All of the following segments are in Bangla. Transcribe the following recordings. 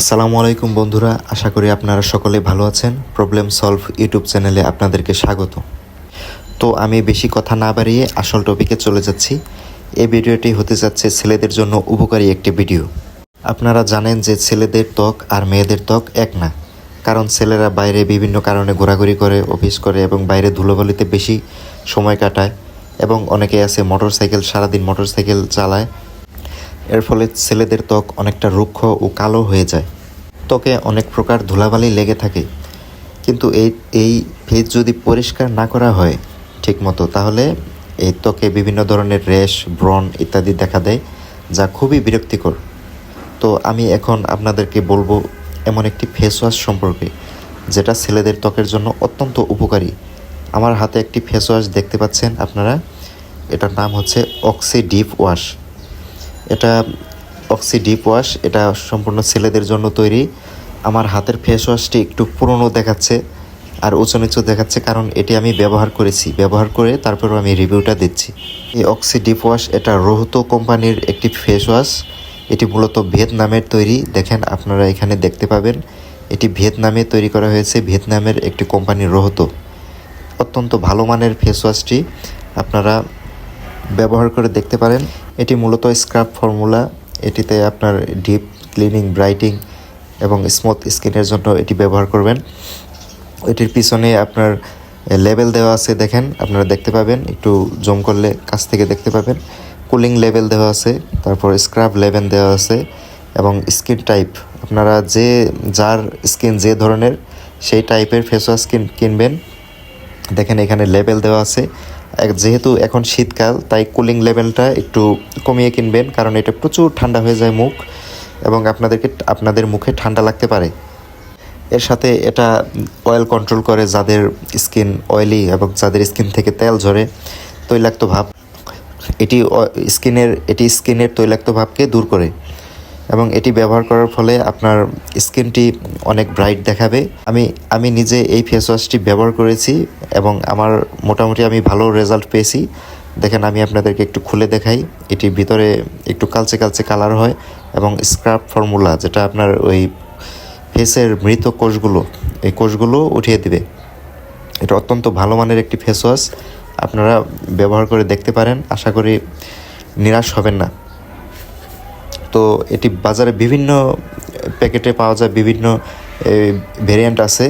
আসসালামু আলাইকুম বন্ধুরা, আশা করি আপনারা সকলে ভালো আছেন। প্রবলেম সলভ ইউটিউব চ্যানেলে আপনাদেরকে স্বাগত। তো আমি বেশি কথা না বাড়িয়ে আসল টপিকে চলে যাচ্ছি। এই ভিডিওটি হতে যাচ্ছে ছেলেদের জন্য উপকারী একটি ভিডিও। আপনারা জানেন যে ছেলেদের ত্বক আর মেয়েদের ত্বক এক না, কারণ ছেলেরা বাইরে বিভিন্ন কারণে ঘোরাঘুরি করে, অফিস করে এবং বাইরে ধুলোবালিতে বেশি সময় কাটায় এবং অনেকে আছে সারাদিন মোটরসাইকেল চালায়। এর ফলে ছেলেদের ত্বক অনেকটা রুক্ষ ও কালো হয়ে যায়। ত্বকে অনেক প্রকার ধুলাবালি লেগে থাকে, কিন্তু এই ফেজ যদি পরিষ্কার না করা হয় ঠিকমতো, তাহলে এই ত্বকে বিভিন্ন ধরনের র্যাশ, ব্রণ ইত্যাদি দেখা দেয়, যা খুবই বিরক্তিকর। তো আমি এখন আপনাদেরকে বলবো এমন একটি ফেস ওয়াশ সম্পর্কে, যেটা ছেলেদের ত্বকের জন্য অত্যন্ত উপকারী। আমার হাতে একটি ফেস ওয়াশ দেখতে পাচ্ছেন আপনারা, এটার নাম হচ্ছে অক্সি ডিপ ওয়াশ। এটা সম্পূর্ণ ছেলেদের জন্য তৈরি। আমার হাতের ফেস ওয়াশটি একটু পুরনো দেখাচ্ছে আর উঁচু নিচু দেখাচ্ছে, কারণ এটি আমি ব্যবহার করে তারপরও আমি রিভিউটা দিচ্ছি। এই অক্সি ডিপ ওয়াশ এটা রোহতো কোম্পানির একটি ফেস ওয়াশ। এটি মূলত ভিয়েতনামের তৈরি। দেখেন, আপনারা এখানে দেখতে পাবেন এটি ভিয়েতনামে তৈরি করা হয়েছে, ভিয়েতনামের একটি কোম্পানি রোহতো। অত্যন্ত ভালো মানের ফেস ওয়াশটি, আপনারা ব্যবহার করে দেখতে পারেন। এটি মূলত স্ক্রাব ফর্মুলা। এটিতে আপনার ডিপ ক্লিনিং, ব্রাইটিং এবং স্মুথ স্কিনের জন্য এটি ব্যবহার করবেন। এটির পিছনে আপনার লেবেল দেওয়া আছে, দেখেন, আপনারা দেখতে পাবেন, একটু জুম করলে কাছ থেকে দেখতে পাবেন। কুলিং লেবেল দেওয়া আছে, তারপর স্ক্রাব লেবেল দেওয়া আছে এবং স্কিন টাইপ, আপনারা যার স্কিন যে ধরনের সেই টাইপের ফেস ওয়াশ কিনবেন। দেখেন এখানে লেবেল দেওয়া আছে। যেহেতু এখন শীতকাল, তাই কুলিং লেভেলটা একটু কমিয়ে কিনবেন, কারণ এটা প্রচুর ঠান্ডা হয়ে যায় মুখ এবং আপনাদের মুখে ঠান্ডা লাগতে পারে। এর সাথে এটা অয়েল কন্ট্রোল করে, যাদের স্কিন অয়েলি এবং যাদের স্কিন থেকে তেল ঝরে, তৈলাক্ত ভাব, এটি স্কিনের তৈলাক্ত ভাবকে দূর করে এবং এটি ব্যবহার করার ফলে আপনার স্কিনটি অনেক ব্রাইট দেখাবে। আমি নিজে এই ফেস ওয়াশটি ব্যবহার করেছি এবং আমার মোটামুটি আমি ভালো রেজাল্ট পেয়েছি। দেখেন, আমি আপনাদেরকে একটু খুলে দেখাই। এটির ভিতরে একটু কালচে কালচে কালার হয় এবং স্ক্রাব ফর্মুলা, যেটা আপনার ওই ফেসের মৃত কোষগুলো উঠিয়ে দিবে। এটা অত্যন্ত ভালো মানের একটি ফেস ওয়াশ, আপনারা ব্যবহার করে দেখতে পারেন। আশা করি নিরাশ হবেন না। তো এটি বাজারে বিভিন্ন প্যাকেটে পাওয়া যায়, বিভিন্ন ভেরিয়েন্ট আছে।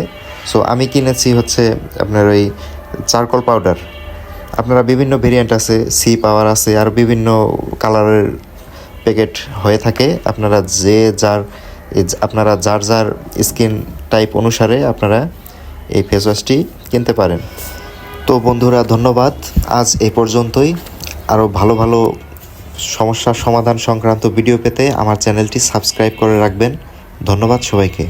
সো আমি কিনেছি হচ্ছে আপনার ওই চারকোল পাউডার। আপনারা বিভিন্ন ভেরিয়েন্ট আছে, সি পাওয়ার আছে, আর বিভিন্ন কালারের প্যাকেট হয়ে থাকে। আপনারা যার স্কিন টাইপ অনুসারে আপনারা এই ফেস ওয়াশটি কিনতে পারেন। তো বন্ধুরা, ধন্যবাদ। আজ এই পর্যন্তই। আরও ভালো ভালো সমস্যার সমাধান সংক্রান্ত ভিডিও পেতে আমার চ্যানেলটি সাবস্ক্রাইব করে রাখবেন। ধন্যবাদ সবাইকে।